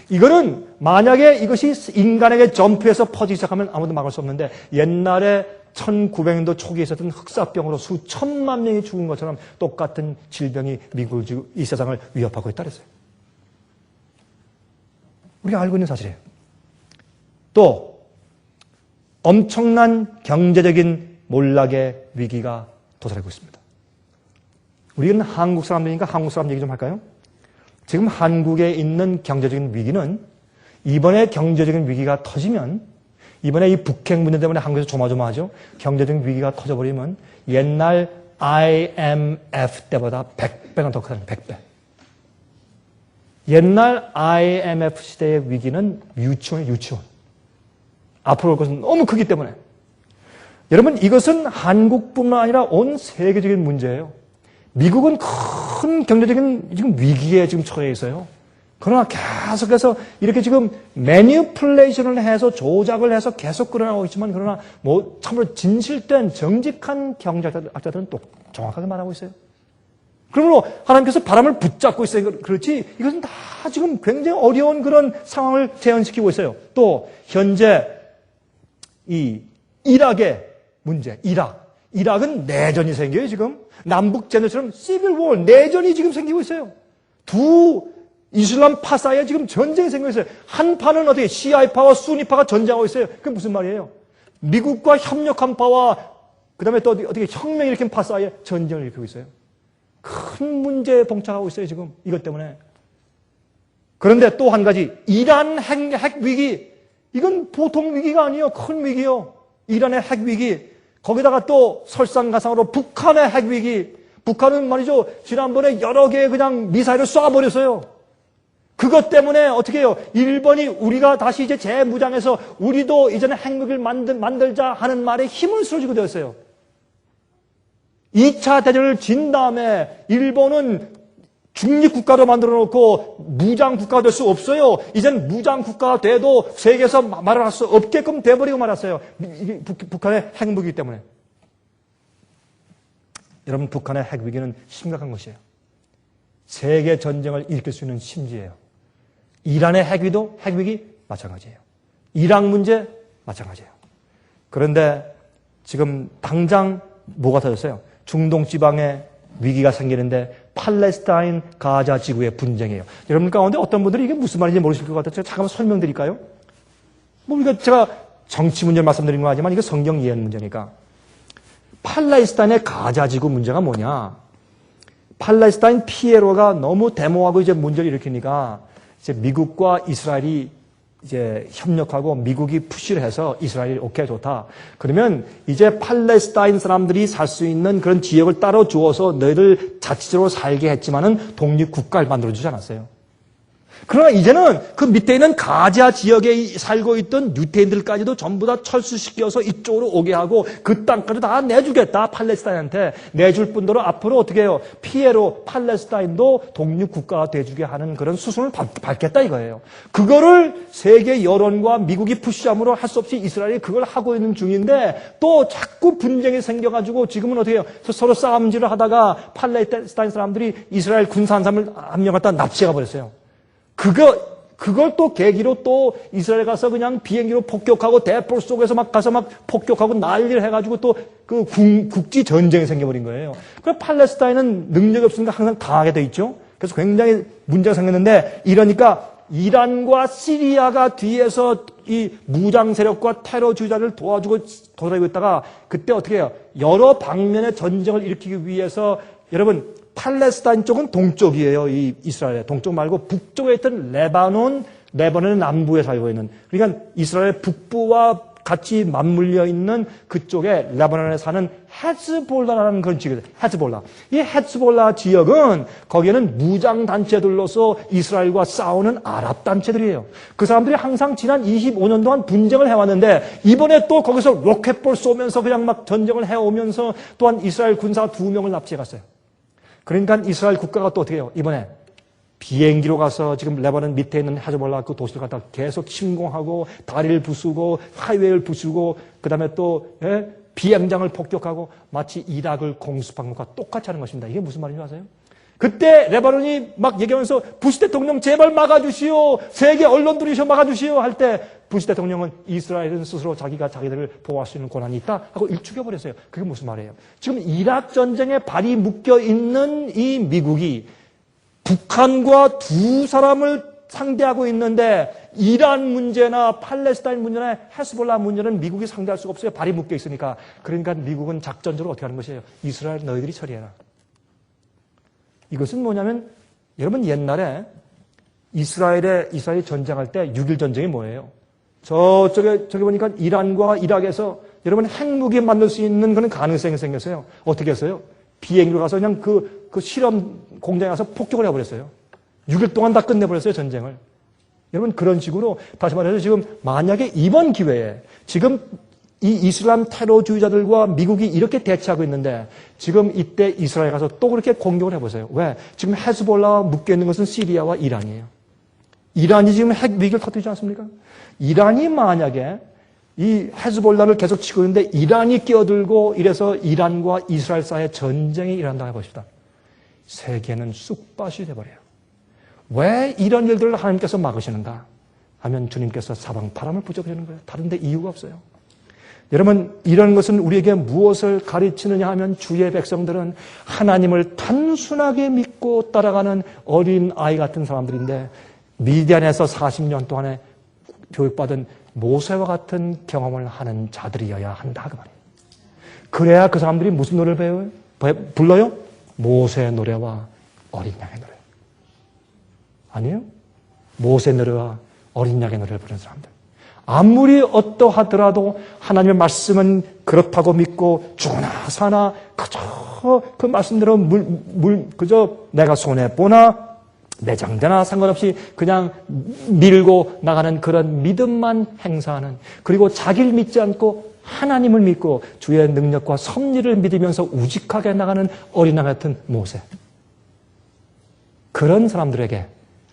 이거는 만약에 이것이 인간에게 점프해서 퍼지기 시작하면 아무도 막을 수 없는데 옛날에 1900년도 초기에 있었던 흑사병으로 수천만 명이 죽은 것처럼 똑같은 질병이 미국을 이 세상을 위협하고 있다 그랬어요. 우리가 알고 있는 사실이에요. 또 엄청난 경제적인 몰락의 위기가 도사리고 있습니다. 우리는 한국 사람들이니까 한국 사람 얘기 좀 할까요? 지금 한국에 있는 경제적인 위기는 이번에 경제적인 위기가 터지면 이번에 이 북핵 문제 때문에 한국에서 조마조마하죠. 경제적인 위기가 터져버리면 옛날 IMF 때보다 100배가 더 크다는 100배. 옛날 IMF 시대의 위기는 유치원이에요, 유치원. 앞으로 올 것은 너무 크기 때문에. 여러분, 이것은 한국뿐만 아니라 온 세계적인 문제예요. 미국은 큰 경제적인 지금 위기에 지금 처해 있어요. 그러나 계속해서 이렇게 지금 매니플레이션을 해서 조작을 해서 계속 끌어나가고 있지만 그러나 뭐 참으로 진실된 정직한 경제학자들은 또 정확하게 말하고 있어요. 그러므로 하나님께서 바람을 붙잡고 있어요. 그렇지 이것은 다 지금 굉장히 어려운 그런 상황을 재현시키고 있어요. 또 현재 이 이락의 문제, 이락은 내전이 생겨요. 지금 남북전쟁처럼 시빌워 내전이 지금 생기고 있어요. 두 이슬람파 사이에 지금 전쟁이 생기고 있어요. 한 파는 어떻게 시아파와 수니파가 전쟁하고 있어요. 그게 무슨 말이에요? 미국과 협력한 파와 그다음에 또 어떻게 혁명 일으킨 파 사이에 전쟁을 일으키고 있어요. 큰 문제에 봉착하고 있어요. 지금 이것 때문에. 그런데 또 한 가지 이란 핵 위기, 이건 보통 위기가 아니에요. 큰 위기요. 이란의 핵 위기. 거기다가 또 설상가상으로 북한의 핵 위기. 북한은 말이죠. 지난번에 여러 개의 그냥 미사일을 쏴버렸어요. 그것 때문에 어떻게 해요? 일본이 우리가 다시 이제 재무장해서 우리도 이제는 핵무기를 만들자 하는 말에 힘을 실어주게 되었어요. 2차 대전을 진 다음에 일본은 중립국가로 만들어 놓고 무장국가가 될 수 없어요. 이젠 무장국가가 돼도 세계에서 말을 할 수 없게끔 돼버리고 말았어요. 북한의 핵무기 때문에. 여러분, 북한의 핵위기는 심각한 것이에요. 세계 전쟁을 일으킬 수 있는 심지예요. 이란의 핵위기 마찬가지예요. 이락 문제 마찬가지예요. 그런데 지금 당장 뭐가 터졌어요? 중동 지방에 위기가 생기는데 팔레스타인 가자 지구의 분쟁이에요. 여러분 가운데 어떤 분들이 이게 무슨 말인지 모르실 것 같아요. 제가 잠깐만 설명드릴까요? 제가 정치 문제를 말씀드린 거 아니지만 이거 성경 이해 문제니까. 팔레스타인의 가자 지구 문제가 뭐냐? 팔레스타인 피에로가 너무 데모하고 이제 문제를 일으키니까 이제 미국과 이스라엘이 이제 협력하고 미국이 푸시를 해서 이스라엘이 오케이 좋다. 그러면 이제 팔레스타인 사람들이 살 수 있는 그런 지역을 따로 주어서 너희들 자치적으로 살게 했지만은 독립국가를 만들어주지 않았어요. 그러나 이제는 그 밑에 있는 가자 지역에 살고 있던 유태인들까지도 전부 다 철수시켜서 이쪽으로 오게 하고 그 땅까지 다 내주겠다. 팔레스타인한테 내줄 뿐더러 앞으로 어떻게 해요? 피에로 팔레스타인도 독립국가가 돼주게 하는 그런 수순을 밟겠다 이거예요. 그거를 세계 여론과 미국이 푸시함으로 할 수 없이 이스라엘이 그걸 하고 있는 중인데 또 자꾸 분쟁이 생겨가지고 지금은 어떻게 해요? 서로 싸움질을 하다가 팔레스타인 사람들이 이스라엘 군사 한 명 갖다 납치해 버렸어요. 그걸 또 계기로 또 이스라엘 가서 그냥 비행기로 폭격하고 대포 속에서 막 가서 막 폭격하고 난리를 해가지고 또 그 국지 전쟁이 생겨버린 거예요. 그래서 팔레스타인은 능력이 없으니까 항상 당하게 돼 있죠. 그래서 굉장히 문제가 생겼는데 이러니까 이란과 시리아가 뒤에서 이 무장 세력과 테러주의자를 도와주고 돌아다니고 있다가 그때 어떻게 해요? 여러 방면의 전쟁을 일으키기 위해서 여러분 팔레스타인 쪽은 동쪽이에요. 이 이스라엘의 동쪽 말고 북쪽에 있던 레바논의 남부에 살고 있는 그러니까 이스라엘 북부와 같이 맞물려 있는 그쪽에 레바논에 사는 헤즈볼라라는 그런 지역이에요. 헤즈볼라. 이 헤즈볼라 지역은 거기에는 무장 단체들로서 이스라엘과 싸우는 아랍 단체들이에요. 그 사람들이 항상 지난 25년 동안 분쟁을 해왔는데 이번에 또 거기서 로켓볼 쏘면서 그냥 막 전쟁을 해오면서 또한 이스라엘 군사 2명을 납치해갔어요. 그러니까 이스라엘 국가가 또 어떻게 해요? 이번에 비행기로 가서 지금 레바논 밑에 있는 헤즈볼라 그 도시를 갖다 계속 침공하고 다리를 부수고 하이웨이를 부수고 그다음에 또 비행장을 폭격하고 마치 이락을 공습한 것과 똑같이 하는 것입니다. 이게 무슨 말인지 아세요? 그때 레바논이 막 얘기하면서 부시 대통령 제발 막아주시오. 세계 언론들이 막아주시오 할 때 부시 대통령은 이스라엘은 스스로 자기가 자기들을 보호할 수 있는 권한이 있다 하고 일축해버렸어요. 그게 무슨 말이에요? 지금 이락 전쟁에 발이 묶여있는 이 미국이 북한과 두 사람을 상대하고 있는데 이란 문제나 팔레스타인 문제나 헤즈볼라 문제는 미국이 상대할 수가 없어요. 발이 묶여 있으니까. 그러니까 미국은 작전적으로 어떻게 하는 것이에요? 이스라엘 너희들이 처리해라. 이것은 뭐냐면 여러분 옛날에 이스라엘이 전쟁할 때 6.1 전쟁이 뭐예요? 저기 보니까 이란과 이락에서 여러분 핵무기 만들 수 있는 그런 가능성이 생겼어요. 어떻게 했어요? 비행기로 가서 그냥 그 실험 공장에 가서 폭격을 해버렸어요. 6일 동안 다 끝내버렸어요, 전쟁을. 여러분 그런 식으로 다시 말해서 지금 만약에 이번 기회에 지금 이 이슬람 테러주의자들과 미국이 이렇게 대치하고 있는데 지금 이때 이스라엘 가서 또 그렇게 공격을 해보세요. 왜? 지금 헤즈볼라와 묶여있는 것은 시리아와 이란이에요. 이란이 지금 핵 위기를 터뜨리지 않습니까? 이란이 만약에 이 헤즈볼라를 계속 치고 있는데 이란이 끼어들고 이래서 이란과 이스라엘 사이에 전쟁이 일어난다고 해봅시다. 세계는 쑥밭이 돼버려요. 왜 이런 일들을 하나님께서 막으시는가 하면 주님께서 사방바람을 부어주시는 거예요. 다른 데 이유가 없어요. 여러분, 이런 것은 우리에게 무엇을 가르치느냐 하면 주의 백성들은 하나님을 단순하게 믿고 따라가는 어린 아이 같은 사람들인데 미디안에서 40년 동안에 교육받은 모세와 같은 경험을 하는 자들이어야 한다 그 말이에요. 그래야 그 사람들이 무슨 노래를 불러요? 모세의 노래와 어린 양의 노래. 아니에요? 모세의 노래와 어린 양의 노래를 부르는 사람들. 아무리 어떠하더라도 하나님의 말씀은 그렇다고 믿고 죽으나 사나 그저 그 말씀대로 그저 내가 손해보나 매장되나 상관없이 그냥 밀고 나가는 그런 믿음만 행사하는, 그리고 자기를 믿지 않고 하나님을 믿고 주의 능력과 섭리를 믿으면서 우직하게 나가는 어린아 같은 모세. 그런 사람들에게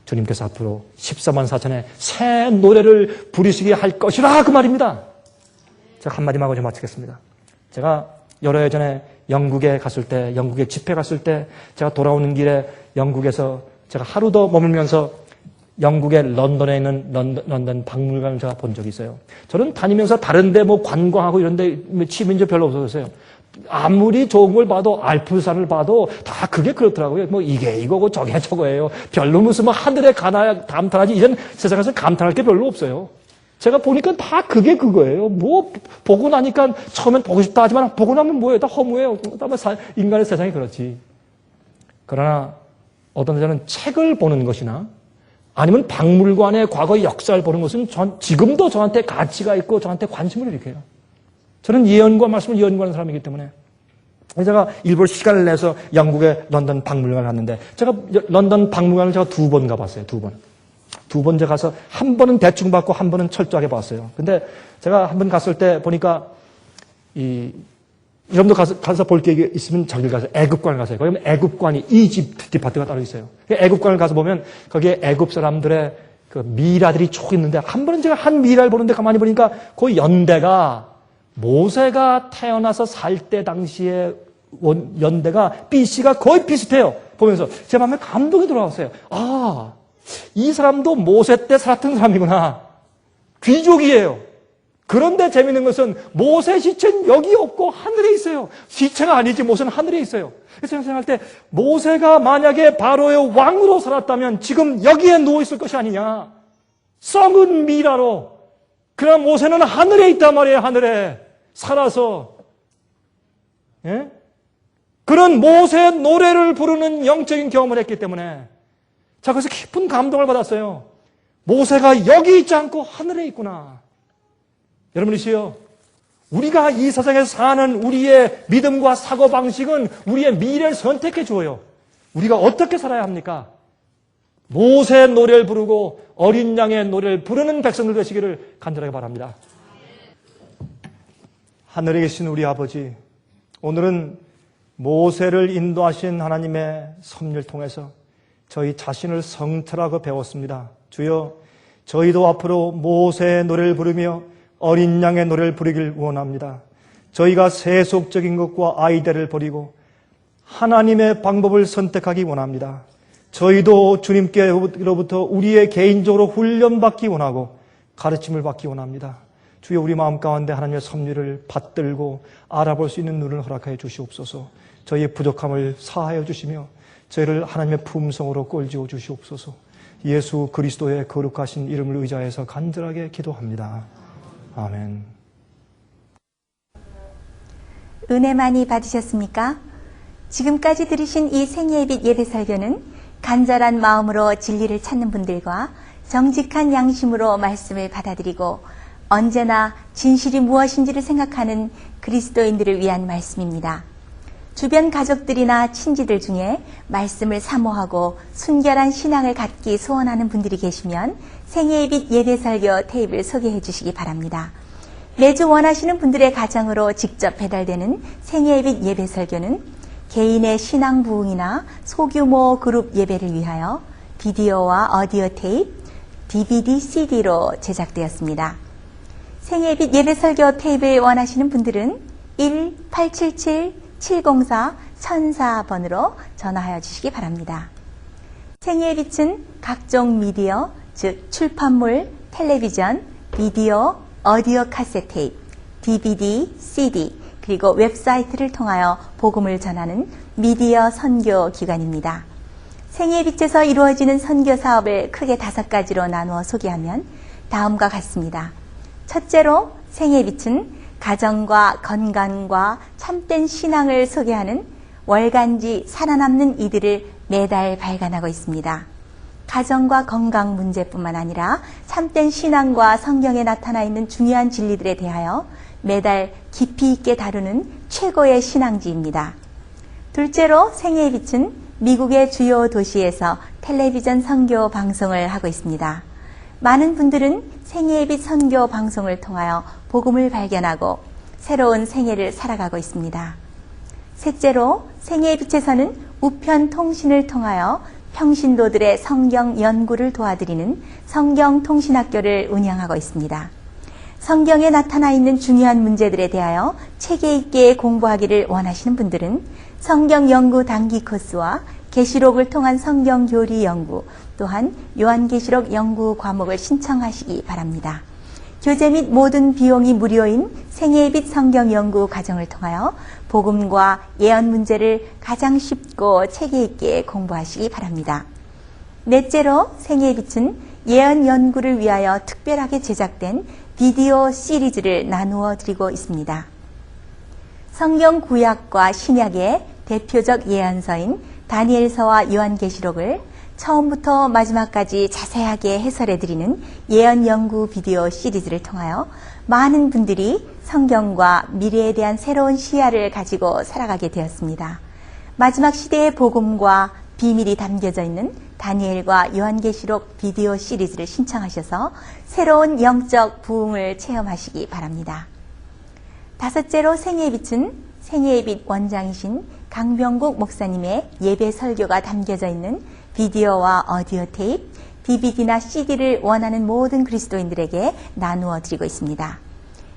주님께서 앞으로 14만 4천의 새 노래를 부르시게 할 것이라 그 말입니다. 제가 한마디만 하고 좀 마치겠습니다. 제가 여러 해 전에 영국에 갔을 때, 영국에 집회 갔을 때 제가 돌아오는 길에 영국에서 제가 하루 더 머물면서 영국의 런던에 있는 런던 박물관을 제가 본 적이 있어요. 저는 다니면서 다른데 뭐 관광하고 이런데 취미는 별로 없었어요. 아무리 좋은 걸 봐도 알프스산을 봐도 다 그게 그렇더라고요. 뭐 이게 이거고 저게 저거예요. 별로 무슨 뭐 하늘에 감탄하지 이젠 세상에서 감탄할 게 별로 없어요. 제가 보니까 다 그게 그거예요. 뭐 보고 나니까 처음엔 보고 싶다 하지만 보고 나면 뭐예요? 다 허무해요. 인간의 세상이 그렇지. 그러나 어떤 데는 책을 보는 것이나 아니면 박물관의 과거의 역사를 보는 것은 지금도 저한테 가치가 있고 저한테 관심을 일으켜요. 저는 예언과 말씀을 연구하는 사람이기 때문에 제가 일부 시간을 내서 영국의 런던 박물관을 갔는데 제가 런던 박물관을 제가 2번 가봤어요. 2번 제가 가서 한 번은 대충 봤고 한 번은 철저하게 봤어요. 근데 제가 한 번 갔을 때 보니까 여러분도 가서 볼 게 있으면 저길 가서 애국관을 가세요. 거기 애국관이 이집트 디파트가 따로 있어요. 애국관을 가서 보면 거기에 애국 사람들의 그 미라들이 쭉 있는데 한 번은 제가 한 미라를 보는데 가만히 보니까 그 연대가 모세가 태어나서 살 때 당시에 연대가 BC가 거의 비슷해요. 보면서 제 마음에 감동이 들어왔어요. 아, 이 사람도 모세 때 살았던 사람이구나. 귀족이에요. 그런데 재밌는 것은 모세 시체는 여기 없고 하늘에 있어요. 시체가 아니지 모세는 하늘에 있어요. 그래서 생각할 때 모세가 만약에 바로의 왕으로 살았다면 지금 여기에 누워있을 것이 아니냐. 썩은 미라로. 그러나 모세는 하늘에 있단 말이에요. 하늘에 살아서. 예? 그런 모세의 노래를 부르는 영적인 경험을 했기 때문에 자, 그래서 깊은 감동을 받았어요. 모세가 여기 있지 않고 하늘에 있구나. 여러분이시여, 우리가 이 세상에서 사는 우리의 믿음과 사고방식은 우리의 미래를 선택해 주어요. 우리가 어떻게 살아야 합니까? 모세의 노래를 부르고 어린 양의 노래를 부르는 백성들 되시기를 간절하게 바랍니다. 하늘에 계신 우리 아버지, 오늘은 모세를 인도하신 하나님의 섭리를 통해서 저희 자신을 성찰하고 배웠습니다. 주여, 저희도 앞으로 모세의 노래를 부르며 어린 양의 노래를 부르길 원합니다. 저희가 세속적인 것과 아이디어를 버리고 하나님의 방법을 선택하기 원합니다. 저희도 주님께로부터 우리의 개인적으로 훈련받기 원하고 가르침을 받기 원합니다. 주여, 우리 마음 가운데 하나님의 섭리를 받들고 알아볼 수 있는 눈을 허락하여 주시옵소서. 저희의 부족함을 사하여 주시며 저희를 하나님의 품성으로 꼴지어 주시옵소서. 예수 그리스도의 거룩하신 이름을 의지하여서 간절하게 기도합니다. 아멘. 은혜 많이 받으셨습니까? 지금까지 들으신 이 생예빛 예배설교는 간절한 마음으로 진리를 찾는 분들과 정직한 양심으로 말씀을 받아들이고 언제나 진실이 무엇인지를 생각하는 그리스도인들을 위한 말씀입니다. 주변 가족들이나 친지들 중에 말씀을 사모하고 순결한 신앙을 갖기 소원하는 분들이 계시면 생예빛 예배설교 테이프를 소개해 주시기 바랍니다. 매주 원하시는 분들의 가정으로 직접 배달되는 생예빛 예배설교는 개인의 신앙 부흥이나 소규모 그룹 예배를 위하여 비디오와 오디오 테이프, DVD, CD로 제작되었습니다. 생애빛 예배설교 테이프를 원하시는 분들은 1-877-704-1004번으로 전화하여 주시기 바랍니다. 생애의 빛은 각종 미디어, 즉 출판물, 텔레비전, 비디오, 오디오 카세트 테이프, DVD, CD, 그리고 웹사이트를 통하여 복음을 전하는 미디어 선교 기관입니다. 생애의 빛에서 이루어지는 선교 사업을 크게 5가지로 나누어 소개하면 다음과 같습니다. 첫째로 생애의 빛은 가정과 건강과 참된 신앙을 소개하는 월간지 살아남는 이들을 매달 발간하고 있습니다. 가정과 건강 문제뿐만 아니라 참된 신앙과 성경에 나타나 있는 중요한 진리들에 대하여 매달 깊이 있게 다루는 최고의 신앙지입니다. 둘째로 생애의 빛은 미국의 주요 도시에서 텔레비전 선교 방송을 하고 있습니다. 많은 분들은 생애의 빛 선교 방송을 통하여 복음을 발견하고 새로운 생애를 살아가고 있습니다. 셋째로 생애의 빛에서는 우편 통신을 통하여 평신도들의 성경 연구를 도와드리는 성경통신학교를 운영하고 있습니다. 성경에 나타나 있는 중요한 문제들에 대하여 체계 있게 공부하기를 원하시는 분들은 성경 연구 단기 코스와 계시록을 통한 성경 교리 연구, 또한 요한계시록 연구 과목을 신청하시기 바랍니다. 교재 및 모든 비용이 무료인 생애의 빛 성경 연구 과정을 통하여 복음과 예언 문제를 가장 쉽고 체계 있게 공부하시기 바랍니다. 넷째로 생애의 빛은 예언 연구를 위하여 특별하게 제작된 비디오 시리즈를 나누어 드리고 있습니다. 성경 구약과 신약의 대표적 예언서인 다니엘서와 요한계시록을 처음부터 마지막까지 자세하게 해설해 드리는 예언 연구 비디오 시리즈를 통하여 많은 분들이 성경과 미래에 대한 새로운 시야를 가지고 살아가게 되었습니다. 마지막 시대의 복음과 비밀이 담겨져 있는 다니엘과 요한계시록 비디오 시리즈를 신청하셔서 새로운 영적 부흥을 체험하시기 바랍니다. 다섯째로 생애의 빛은 생애의 빛 원장이신 강병국 목사님의 예배 설교가 담겨져 있는 비디오와 오디오 테이프, DVD나 CD를 원하는 모든 그리스도인들에게 나누어 드리고 있습니다.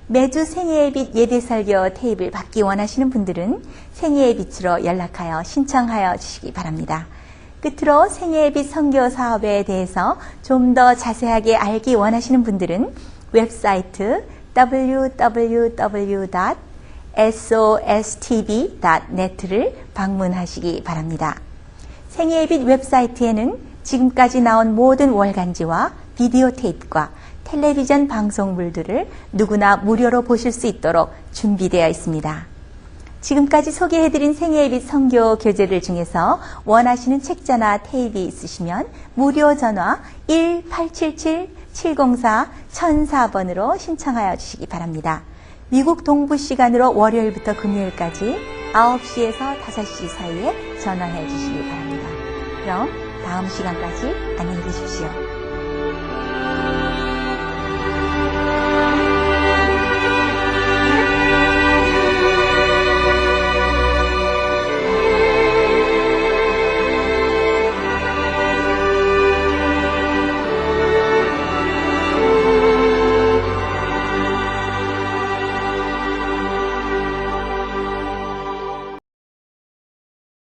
매주 생애의 빛 예배 설교 테이프를 받기 원하시는 분들은 생애의 빛으로 연락하여 신청하여 주시기 바랍니다. 끝으로 생애의 빛 선교 사업에 대해서 좀 더 자세하게 알기 원하시는 분들은 웹사이트 www.sostv.net를 방문하시기 바랍니다. 생애의 빛 웹사이트에는 지금까지 나온 모든 월간지와 비디오 테이프과 텔레비전 방송물들을 누구나 무료로 보실 수 있도록 준비되어 있습니다. 지금까지 소개해드린 생애의 빛 선교 교재들 중에서 원하시는 책자나 테이프 있으시면 무료 전화 1-877-704-1004번으로 신청하여 주시기 바랍니다. 미국 동부 시간으로 월요일부터 금요일까지 9시에서 5시 사이에 전화해 주시기 바랍니다. 그럼 다음 시간까지 안녕히 계십시오.